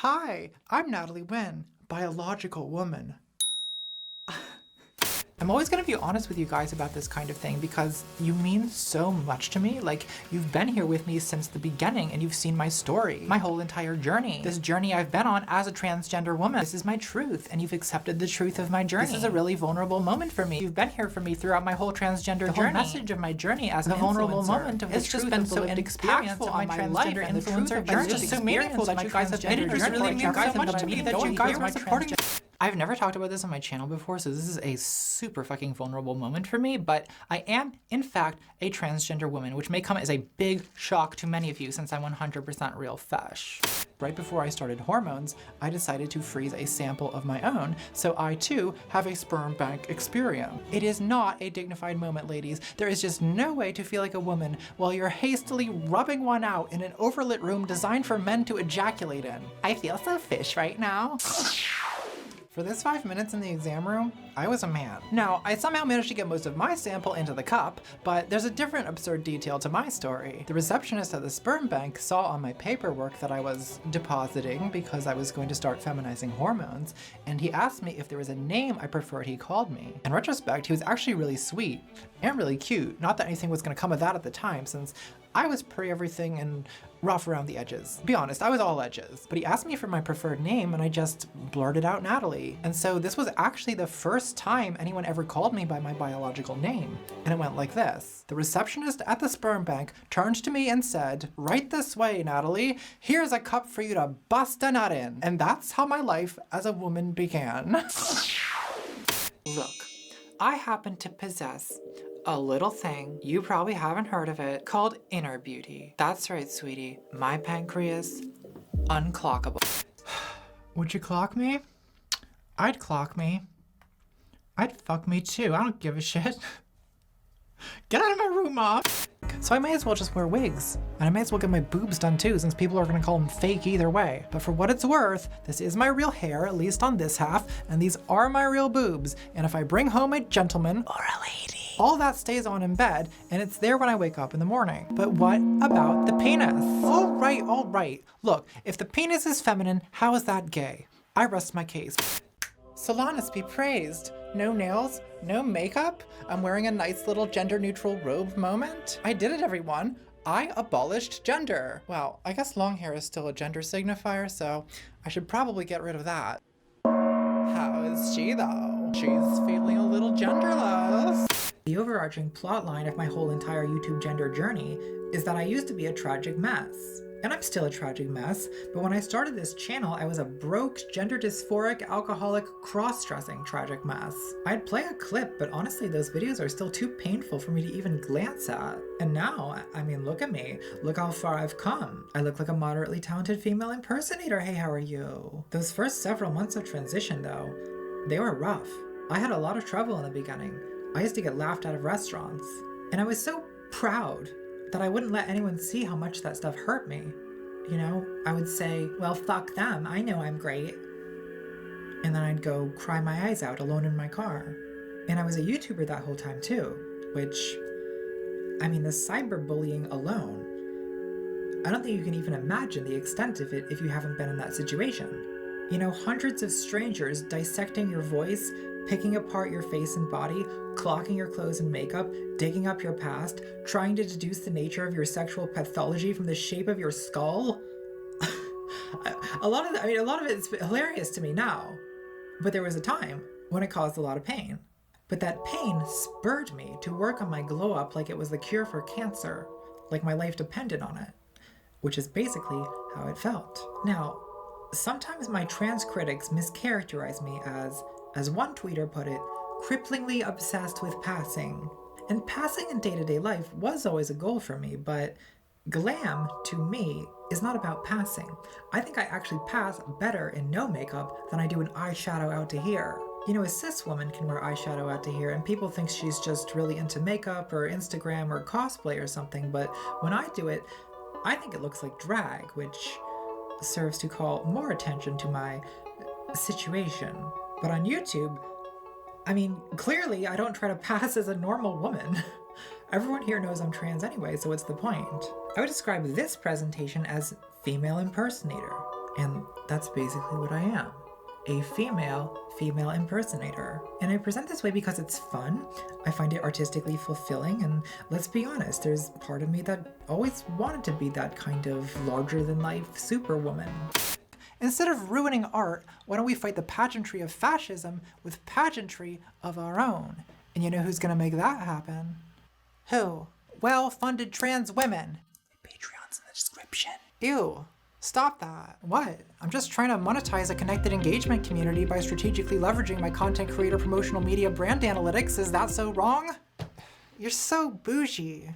Hi, I'm Natalie Wynn, biological woman. I'm always going to be honest with you guys about this kind of thing because you mean so much to me. Like, you've been here with me since the beginning and you've seen my story, my whole entire journey. This journey I've been on as a transgender woman. This is my truth and you've accepted the truth of my journey. This is a really vulnerable moment for me. You've been here for me throughout my whole transgender journey. The whole message of my journey as a vulnerable moment of it's just been so impactful on my life and the truth of my journey. It's just so meaningful that you guys have been here. It really means so much to me that you guys are supporting me. I've never talked about this on my channel before, so this is a super fucking vulnerable moment for me, but I am, in fact, a transgender woman, which may come as a big shock to many of you since I'm 100% real fesh. Right before I started hormones, I decided to freeze a sample of my own, so I too have a sperm bank experience. It is not a dignified moment, ladies. There is just no way to feel like a woman while you're hastily rubbing one out in an overlit room designed for men to ejaculate in. I feel so fish right now. For this 5 minutes in the exam room, I was a man. Now, I somehow managed to get most of my sample into the cup, but there's a different absurd detail to my story. The receptionist at the sperm bank saw on my paperwork that I was depositing because I was going to start feminizing hormones, and he asked me if there was a name I preferred he called me. In retrospect, he was actually really sweet and really cute. Not that anything was gonna come of that at the time, since I was pretty everything and rough around the edges. Be honest, I was all edges. But he asked me for my preferred name and I just blurted out Natalie. And so this was actually the first time anyone ever called me by my biological name. And it went like this. The receptionist at the sperm bank turned to me and said, "Right this way, Natalie. Here's a cup for you to bust a nut in." And that's how my life as a woman began. Look, I happen to possess a little thing, you probably haven't heard of it, called inner beauty. That's right, sweetie. My pancreas, unclockable. Would you clock me? I'd clock me. I'd fuck me too, I don't give a shit. Get out of my room, Mom! So I may as well just wear wigs. And I may as well get my boobs done too, since people are gonna call them fake either way. But for what it's worth, this is my real hair, at least on this half, and these are my real boobs. And if I bring home a gentleman, or a lady, all that stays on in bed, and it's there when I wake up in the morning. But what about the penis? All right. Look, if the penis is feminine, how is that gay? I rest my case. Solanus be praised. No nails, no makeup. I'm wearing a nice little gender-neutral robe moment. I did it, everyone. I abolished gender. Well, I guess long hair is still a gender signifier, so I should probably get rid of that. How is she, though? She's feeling a little genderless. The overarching plotline of my whole entire YouTube gender journey is that I used to be a tragic mess. And I'm still a tragic mess, but when I started this channel, I was a broke, gender dysphoric, alcoholic, cross-dressing tragic mess. I'd play a clip, but honestly, those videos are still too painful for me to even glance at. And now, I mean, look at me. Look how far I've come. I look like a moderately talented female impersonator. Hey, how are you? Those first several months of transition, though, they were rough. I had a lot of trouble in the beginning. I used to get laughed out of restaurants. And I was so proud that I wouldn't let anyone see how much that stuff hurt me. You know, I would say, well, fuck them, I know I'm great. And then I'd go cry my eyes out alone in my car. And I was a YouTuber that whole time too, which, I mean, the cyberbullying alone, I don't think you can even imagine the extent of it if you haven't been in that situation. You know, hundreds of strangers dissecting your voice, picking apart your face and body, clocking your clothes and makeup, digging up your past, trying to deduce the nature of your sexual pathology from the shape of your skull. a lot of it's hilarious to me now, but there was a time when it caused a lot of pain. But that pain spurred me to work on my glow up like it was the cure for cancer, like my life depended on it, which is basically how it felt. Now, sometimes my trans critics mischaracterize me as one tweeter put it, cripplingly obsessed with passing. And passing in day-to-day life was always a goal for me, but glam, to me, is not about passing. I think I actually pass better in no makeup than I do in eyeshadow out to here. You know, a cis woman can wear eyeshadow out to here and people think she's just really into makeup or Instagram or cosplay or something, but when I do it, I think it looks like drag, which serves to call more attention to my situation. But on YouTube, I mean, clearly I don't try to pass as a normal woman. Everyone here knows I'm trans anyway, so what's the point? I would describe this presentation as Female-Impersonator. And that's basically what I am. A female impersonator. And I present this way because it's fun, I find it artistically fulfilling, and let's be honest, there's part of me that always wanted to be that kind of larger-than-life superwoman. Instead of ruining art, why don't we fight the pageantry of fascism with pageantry of our own? And you know who's gonna make that happen? Who? Well-funded trans women. Patreon's in the description. Ew. Stop that. What? I'm just trying to monetize a connected engagement community by strategically leveraging my content creator promotional media brand analytics. Is that so wrong? You're so bougie.